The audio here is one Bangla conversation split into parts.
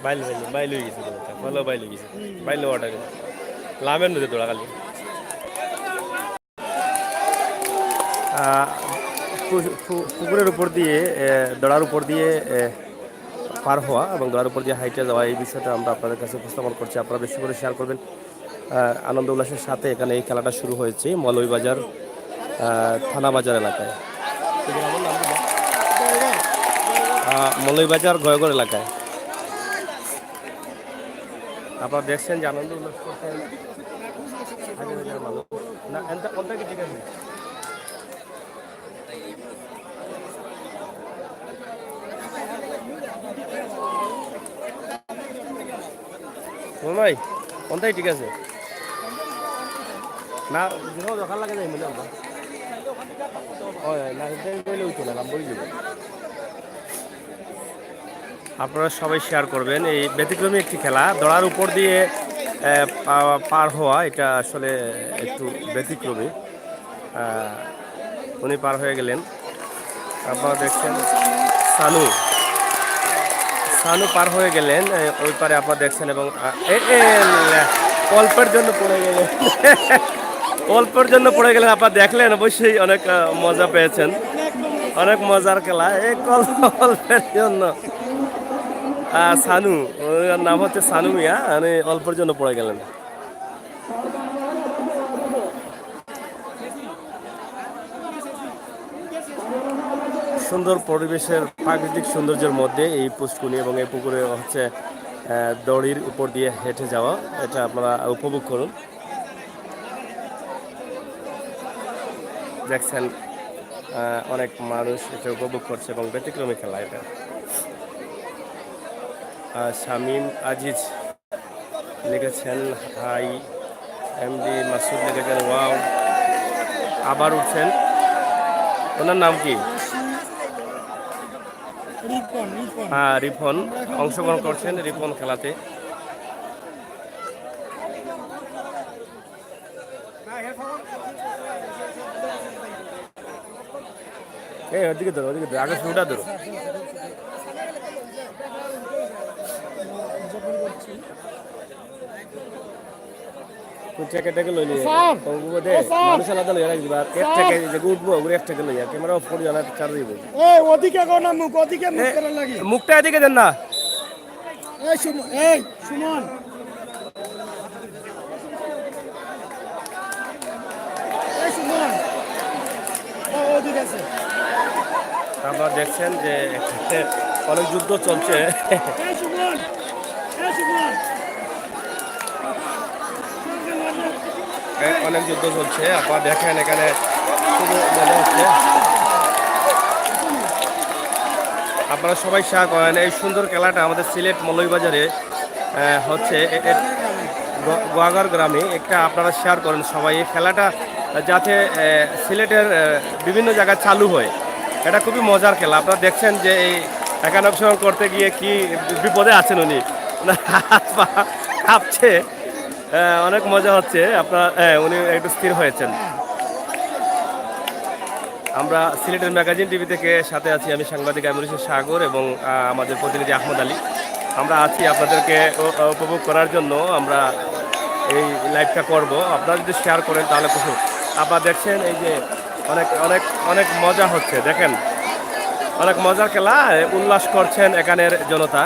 বাইল হয়ে গেছে ফলো বাইল হয়ে গেছে বাইল ওটা লাভের নদী তোরা খালি পুকুরের উপর দিয়ে দড়ার উপর দিয়ে পার হওয়া এবং দড়ার উপর দিয়ে হাইটে যাওয়া এই বিষয়টা আমরা আপনাদের কাছে উপস্থাপন করছি। আপনারা বেশি করে শেয়ার করবেন। আনন্দ উল্লাসের সাথে এখানে এই খেলাটা শুরু হয়েছে মৌলভীবাজার থানা বাজার এলাকায়, মৌলভীবাজার গয়গড় এলাকায়। আপনারা দেখছেন যে আনন্দ উল্লাস করছেন হাজার হাজার মানুষ। না কোনটা কি ঠিক আছে ভাই, কোনটাই ঠিক আছে না দোকান লাগে যাই মনে আমরা আপনারা সবাই শেয়ার করবেন। এই ব্যতিক্রমী একটি খেলা, দড়ার উপর দিয়ে পার হওয়া, এটা আসলে একটু ব্যতিক্রমী। উনি পার হয়ে গেলেন। আপনারা দেখছেন সানু পার হয়ে গেলেন ওই পারে, আপনারা দেখছেন। এবং অল্পের জন্য পড়ে গেলেন অল্পের জন্য পড়ে গেলেন আপনারা দেখলেন, অবশ্যই অনেক মজা পেয়েছেন। অনেক মজার খেলা এই অল্পের জন্য। সানু, ওর নাম হচ্ছে সানু মিয়া, মানে অল্পের জন্য পড়ে গেলেন। সুন্দর পরিবেশের প্রাকৃতিক সৌন্দর্যের মধ্যে এই পুষ্কুনি এবং এই পুকুরে হচ্ছে দড়ির উপর দিয়ে হেঁটে যাওয়া, এটা আপনারা উপভোগ করুন। দেখছেন অনেক মানুষ এটা উপভোগ করছে এবং ব্যতিক্রমী খেলা এটা। শামীম আজিজ লিখেছেন হাই, এমডি মাসুদ লিখেছেন ওয়াও। আবার উঠছেন, ওনার নাম কি? হ্যাঁ, রিপন অংশগ্রহণ করছেন রিপন খেলাতে। ওদিকে ধরো, ওদিকে ধরো, আগে শুরুটা ধরো। মানুষ আলাদা লইয়া রাখবি, আর এক টাকা উঠবো এক টাকা লইয়া ক্যামেরা অফ করে জানা চার দিব। মুখটা এদিকে দেন না। আপনারা দেখছেন যে অনেক যুদ্ধ চলছে। অনেক যুদ্ধ চলছে, আপনারা দেখেন এখানে খুব মজা হচ্ছে। আপনারা সবাই শেয়ার করেন এই সুন্দর খেলাটা। আমাদের সিলেট মৌলভীবাজারে হচ্ছে গোয়াগার গ্রামে একটা, আপনারা শেয়ার করেন সবাই এই খেলাটা, যাতে সিলেটের বিভিন্ন জায়গায় চালু হয়। এটা খুবই মজার খেলা। আপনারা দেখছেন যে এই একানক অংশগ্রহণ করতে গিয়ে কি বিপদে আছেন উনি, হাত পা কাঁপছে, অনেক মজা হচ্ছে। আপনার উনি একটু স্থির হয়েছেন। আমরা সিলেটের ম্যাগাজিন টিভি থেকে সাথে আছি, আমি সাংবাদিক আমিরুল সাগর এবং আমাদের প্রতিনিধি আহমদ আলী। আমরা আছি আপনাদেরকে উপভোগ করার জন্য। আমরা এই লাইভটা করব, আপনারা যদি শেয়ার করেন তাহলে খুশি। আপনারা দেখছেন এই যে অনেক অনেক অনেক মজা হচ্ছে, দেখেন অনেক মজার খেলা, উল্লাস করছেন এখানের জনতা।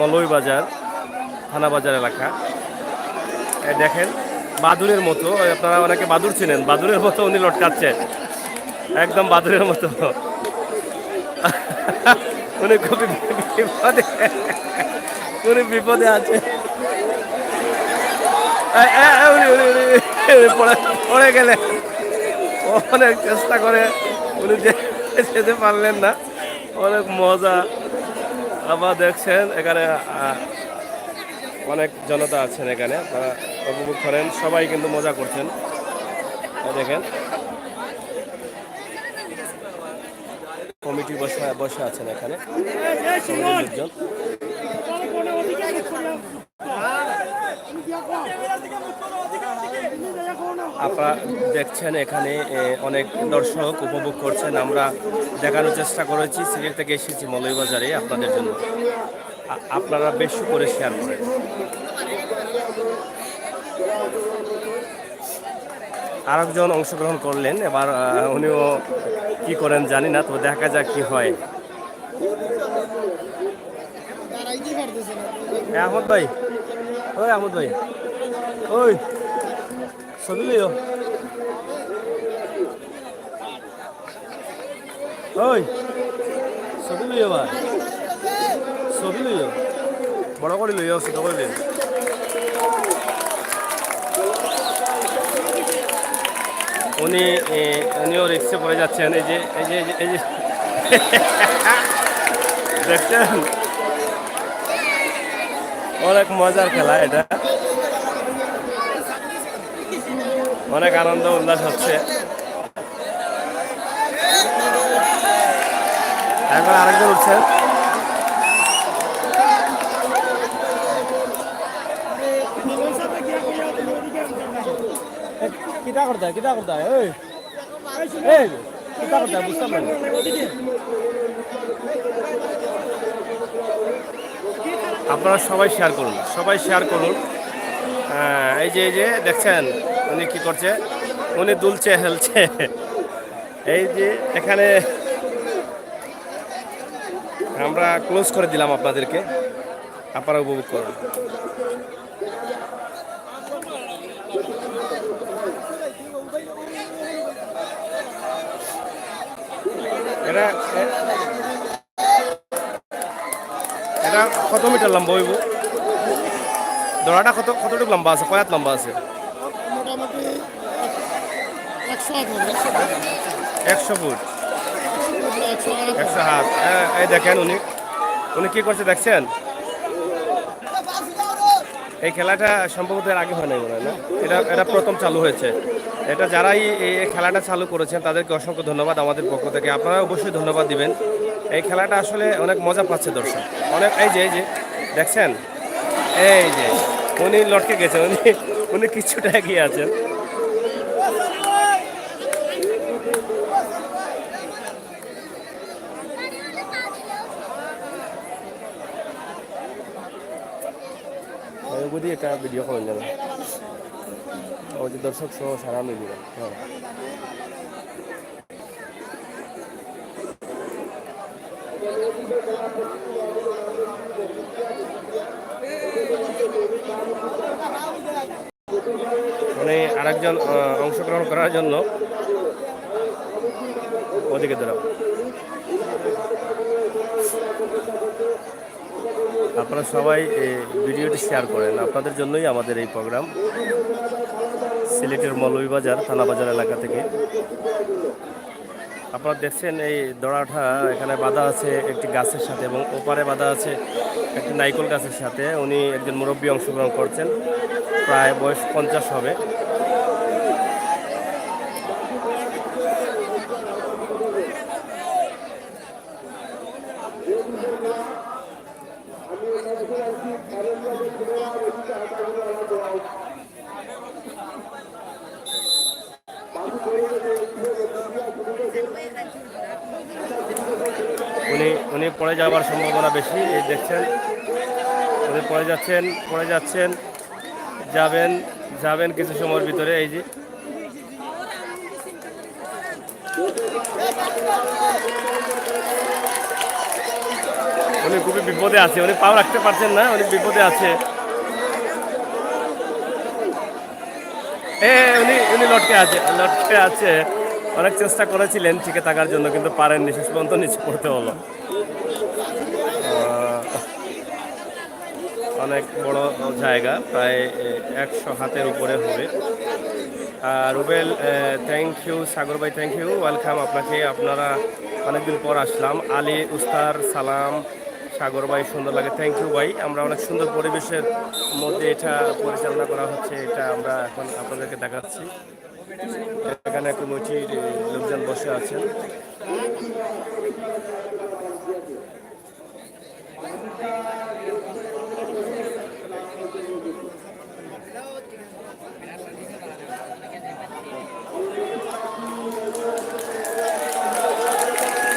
মৌলভীবাজার থানা বাজার এলাকা, দেখেন বাদুরের মতো, আপনারা অনেকে বাদুর চিনেন, বাদুরের মতো উনি লটকাচ্ছে, একদম বাদুরের মতো। উনি খুবই বিপদে আছে, পড়ে গেলে অনেক চেষ্টা করে উনি যেতে পারলেন না, অনেক মজা। আবার দেখছেন এখানে অনেক জনতা আছেন, এখানে আপনারা উপভোগ করেন, সবাই কিন্তু মজা করছেন। দেখেন কমিটি বসে আছেন এখানে লোকজন। আপনারা দেখছেন এখানে অনেক দর্শক উপভোগ করছেন। আমরা দেখানোর চেষ্টা করেছি, সিলেট থেকে এসেছি মৌলভীবাজারে আপনাদের জন্য। আপনারা বেশি করে শেয়ার করেন। আরেকজন অংশগ্রহণ করলেন, এবার উনিও কি করেন জানি না, তো দেখা যাক কি হয়। আহমদ ভাই, ওই আহমদ ভাই, ওই ছবি লিও, ওই ছবি লিও ভাই, ছবি লিও, বড় করে লিও, ছোট করে লিও। উনিও রিক্সে পড়ে যাচ্ছেন। এই যে এই যে এই যে দেখছেন, অনেক মজার খেলা এটা, অনেক আনন্দ উল্লাস হচ্ছে। এখন আরেকজন উঠছেন। কিতা করতে কিতা করতে এই এই কিতা করতে বুঝতাম না। আপনারা সবাই শেয়ার করুন, সবাই শেয়ার করুন। এই যে দেখছেন উনি কি করছে, উনি দুলছে হেলছে। এই যে এখানে আমরা ক্লোজ করে দিলাম আপনাদেরকে, আপনারা উপভোগ করুন। এটা এটা কত মিটার লম্বা হইব? দড়াটা কতটুকু লম্বা আছে, কয়াত লম্বা আছে? 100 ফুট, 100 হাত। এই দেখেন উনি কি করছে দেখছেন? এই খেলাটা সম্ভবত এর আগে হয় নাই মনে হয় না, এটা প্রথম চালু হয়েছে। এটা যারাই এই খেলাটা চালু করেছেন তাদেরকে অসংখ্য ধন্যবাদ আমাদের পক্ষ থেকে। আপনারা অবশ্যই ধন্যবাদ দিবেন। এই খেলাটা আসলে অনেক মজা পাচ্ছে দর্শক, অনেক। এই যে দেখছেন, এই যে উনি লটকে গেছেন, উনি কিছুটা এগিয়ে আছেন। বুঝি এটা ভিডিও করেন যাবে, ওই যে দর্শক সহ সারা মিলিয়ে। হ্যাঁ, মানে আরেকজন অংশগ্রহণ করার জন্য ওদিকে দাঁড়াও। আপনারা সবাই এই ভিডিওটি শেয়ার করেন, আপনাদের জন্যই আমাদের এই প্রোগ্রাম। সিলেটের মৌলভীবাজার থানাবাজার এলাকা থেকে আপনারা দেখছেন এই দড়াটা এখানে বাঁধা আছে একটি গাছের সাথে, এবং ওপারে বাঁধা আছে একটি নাইকল গাছের সাথে। উনি একজন মুরব্বী অংশগ্রহণ করছেন, প্রায় বয়স 50 হবে। উনি পড়ে যাওয়ার সম্ভাবনা বেশি। এই দেখছেন উনি পড়ে যাচ্ছেন, যাবেন কিছু সময়ের ভিতরে। এই যে উনি খুবই বিপদে আছে, উনি পাও রাখতে পারছেন না, উনি বিপদে আছে। উনি লটকে আছে। অনেক চেষ্টা করেছিলেন টিকে থাকার জন্য, কিন্তু পারেননি, শেষ পর্যন্ত নিচে পড়তে হলো। অনেক বড় জায়গা, প্রায় 100 হাতের উপরে হবে। Rubel, thank you. সাগর ভাই, থ্যাংক ইউ, ওয়েলকাম আপনাকে। আপনারা অনেকদিন পর আসলাম। আলী উস্তার সালাম। সাগর ভাই, সুন্দর লাগে, থ্যাংক ইউ ভাই। আমরা অনেক সুন্দর পরিবেশের মধ্যে এটা পরিচালনা করা হচ্ছে, এটা আমরা এখন আপনাদেরকে দেখাচ্ছি। এখানে কমিটির লোকজন বসে আছেন।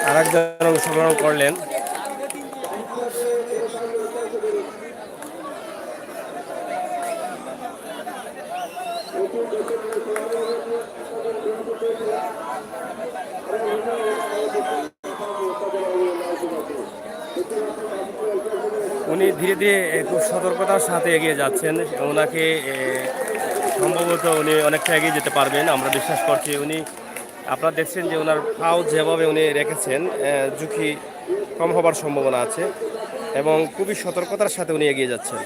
আরেকজন অংশগ্রহণ করলেন। উনি ধীরে ধীরে খুব সতর্কতার সাথে এগিয়ে যাচ্ছেন। ওনাকে সম্ভবত উনি অনেকটা এগিয়ে যেতে পারবেন, আমরা বিশ্বাস করছি। উনি আপনারা দেখছেন যে ওনার পাও যেভাবে উনি রেখেছেন, ঝুঁকি কম হবার সম্ভাবনা আছে এবং খুবই সতর্কতার সাথে উনি এগিয়ে যাচ্ছেন।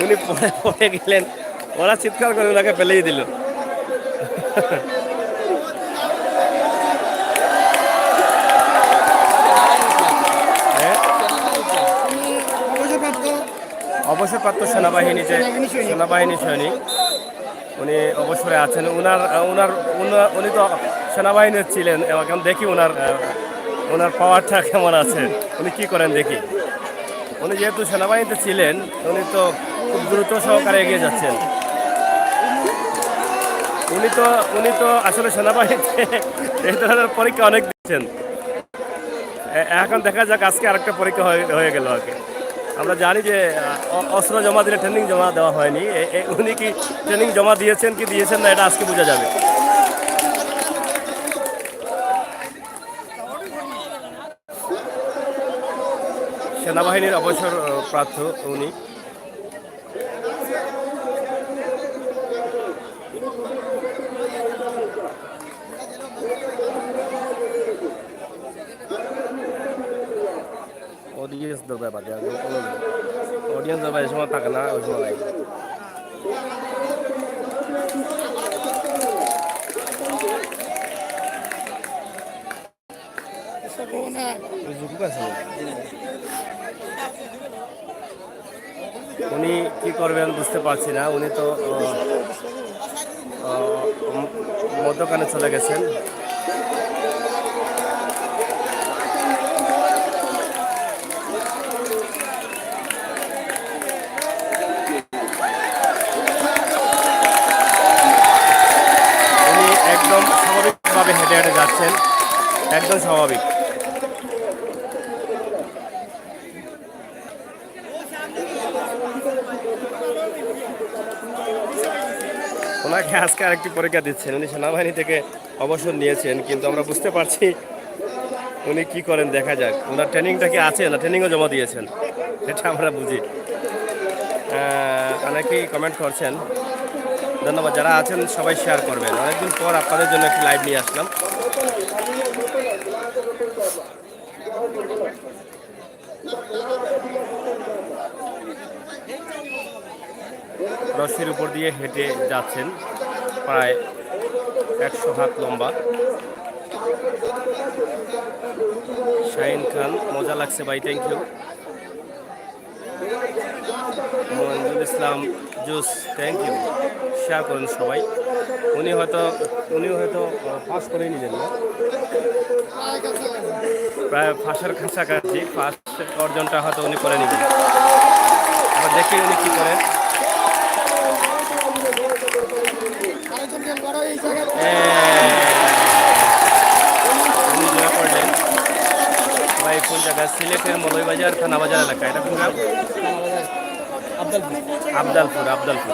উনি পড়ে গেলেন, ওরা চিৎকার করে ওনাকে ফেলেই দিল। অবসরপ্রাপ্ত সেনাবাহিনী সৈনিক, উনি অবসরে আছেন। উনি তো সেনাবাহিনীর ছিলেন, এখন দেখি ওনার পাওয়ারটা কেমন আছে, উনি কি করেন দেখি। উনি যেহেতু সেনাবাহিনীতে ছিলেন, উনি তো খুব দ্রুত সহকারে এগিয়ে যাচ্ছেন। উনি তো আসলে সেনাবাহিনীতে এই ধরনের পরীক্ষা অনেক দিচ্ছেন। এখন দেখা যাক আজকে আরেকটা পরীক্ষা হয়ে গেল আর কি। আমরা জানি যে অস্ত্র জমা দিলে ট্রেনিং জমা দেওয়া হয়নি। উনি কি ট্রেনিং জমা দিয়েছেন কি দিয়েছেন না, এটা আজকে বোঝা যাবে। সেনাবাহিনীর অবসরপ্রাপ্ত উনি। অডিয়েন্স দরকার বাদে অডিয়েন্স দরকার এই সময় থাকে না, ওই সময় উনি কি করবেন বুঝতে পারছি না। উনি তো মধ্যখানে চলে গেছেন। উনি একদম স্বাভাবিকভাবে হেঁটে হেঁটে যাচ্ছেন, একদম স্বাভাবিক। ওনাকে আজকে আরেকটি পরীক্ষা দিচ্ছেন। উনি সেনাবাহিনী থেকে অবসর নিয়েছেন, কিন্তু আমরা বুঝতে পারছি উনি কি করেন, দেখা যাক। ওনার ট্রেনিংটা কি আছে না ট্রেনিংও জমা দিয়েছেন, এটা আমরা বুঝি। অনেকেই কমেন্ট করছেন, ধন্যবাদ। যারা আছেন সবাই শেয়ার করবেন। অনেকদিন পর আপনাদের জন্য একটি লাইভ নিয়ে আসলাম। রশির উপর দিয়ে হেঁটে যাচ্ছেন, প্রায় 100 হাত লম্বা। শাহিন খান, মজা লাগছে ভাই, থ্যাংক ইউ। মঞ্জুল ইসলাম জুস, থ্যাংক ইউ। শেয়ার করুন সবাই। উনি হয়তো পাস করেই নিলেন না, প্রায় ফাঁসের কাছাকাছি। ফার্স্ট অর্জনটা হয়তো উনি করে নেবেন। আমরা দেখি উনি কি করেন। উনি জয় করলেন। ভাই কোন জায়গায়? সিলেটের মৌলভীবাজার থানাবাজার এলাকা। এটা কোন গ্রাম? আবদালপুর।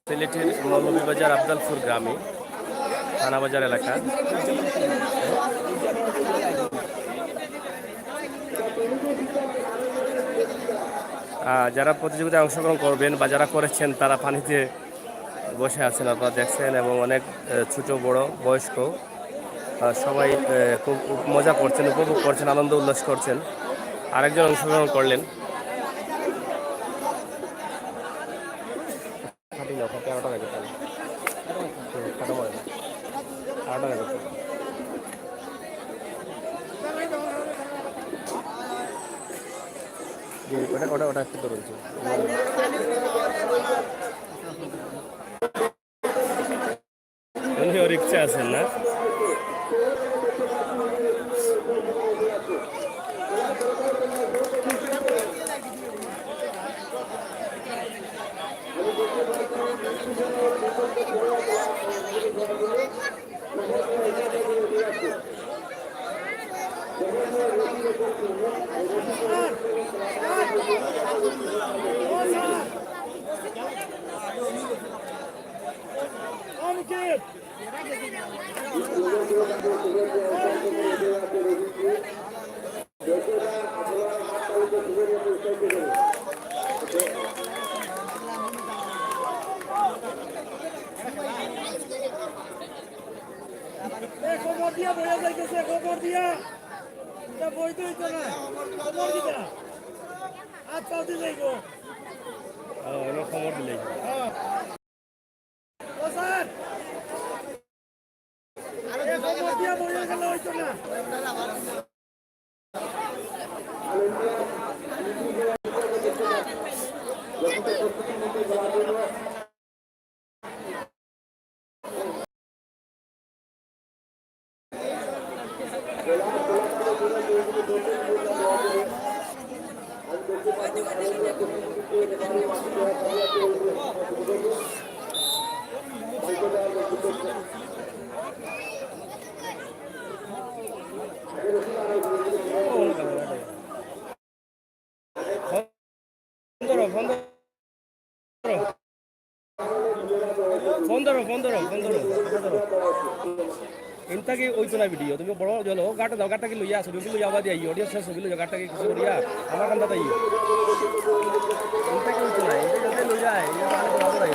সিলেটের মৌলভীবাজার আবদালপুর গ্রামে থানাবাজার এলাকা। যারা প্রতিযোগিতায় অংশগ্রহণ করবেন বা যারা করেছেন তারা পানিতে বসে আছেন, আপনারা দেখছেন, এবং অনেক ছোট বড় বয়স্ক সবাই খুব মজা করছেন, উপভোগ করছেন, আনন্দ উল্লাস করছেন। আরেকজন অংশগ্রহণ করলেন। ওটা ওটা ওটা একটু রয়েছে উনিও রিক্সা আছেন না খবর দিয়া বইয়া যাইতেছে খবর দিয়া বই তো হইতো না খবর দিবা আজ পাউতে যাইব খবর দিলে ও স্যার খবর দিয়া বইয়া গেলে হইতো না ইনতাকে ওইতো না ভিডিও তুমি বড় জলো গাটা দাও গাটা কি লইয়া আসো তুমি লইয়া বাদি আই অডিয়েন্স সব লইয়া গাটা কি কিছু করিয়া আমার কান্দা তাই ইনতাকে ওইতো না ইনতাকে লই যায় ইয়া মানে বড় রাই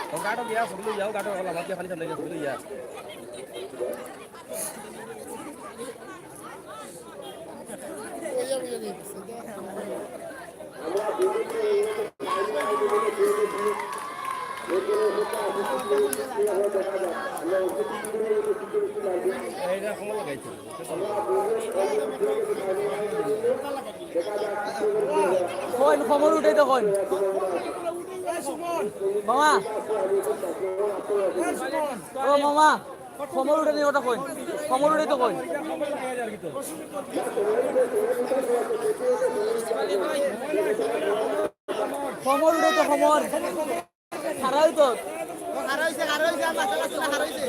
ও গাটা দিয়া সব লইয়া গাটা ওলা মাতিয়া খালি সামনে গেছে লইয়া এইটা কম লাগাইছে কইন খবর উঠে তো কইন মামা ও মামা খবর উঠে নি ওটা কইন খবর উঠে তো কইন খবর উঠে তো খবর হারাই তো হারাইছে মাথা কাছে হারাইছে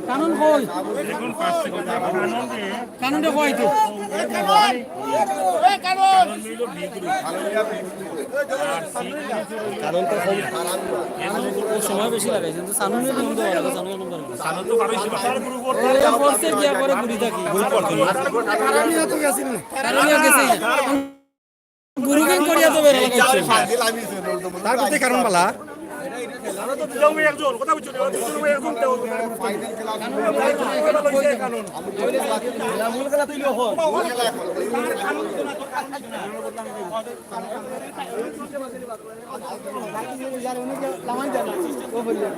কানুন কই কানুনটা কই তো সময় বেশি লাগাইছে কিন্তু সানুনে বন্ধ হওয়া লাগে সানুনে তো পারে ফোর্সে গিয়া পরে ঘুরি থাকি কারণিয়া তো গেছি না কারণিয়া গেছি গুরু কেন করিয়া তো বের লাগাইছে তার প্রতি কারণ বালা একজন কথা বুঝছো একজন কানুন মূল খেলা তুইলে হয় লামান জানা ও বলিয়া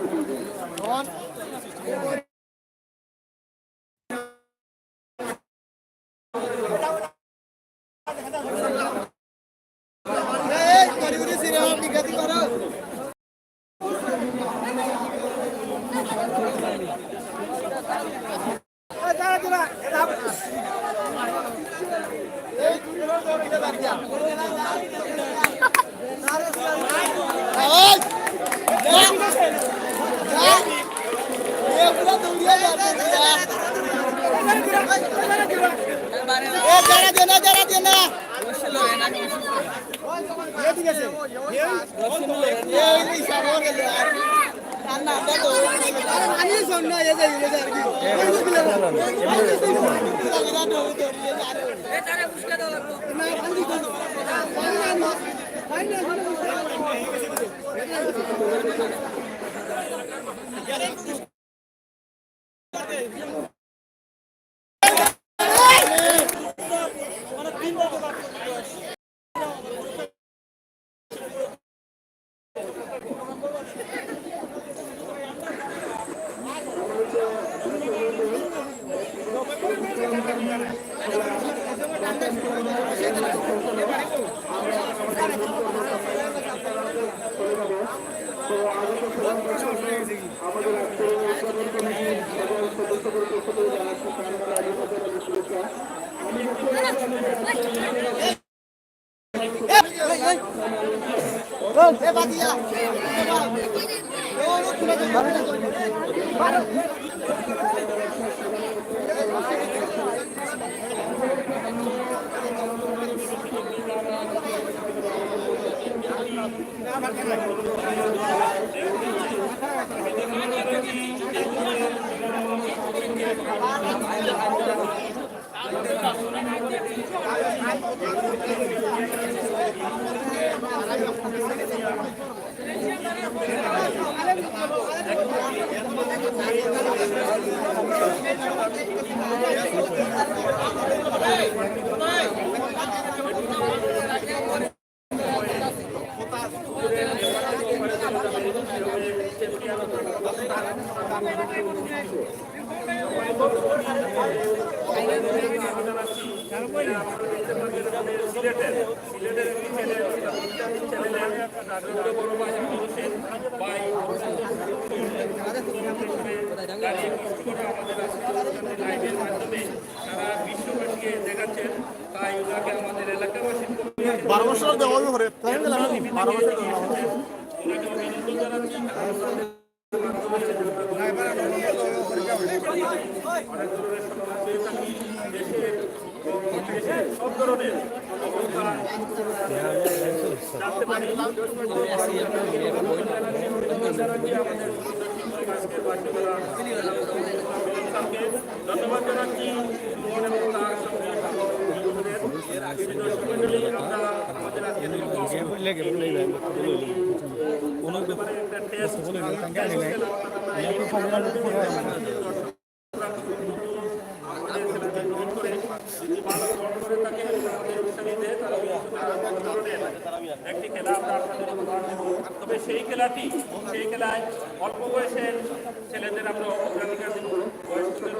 12 বছর দেওয়া হবে 12 বছর সব ধরনের ধন্যবাদ জানাচ্ছি একটি খেলা আমরা তবে সেই খেলায় অল্প বয়সের ছেলেদের আমরা অগ্রাধিকার দিব বয়স্কদের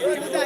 Thank you.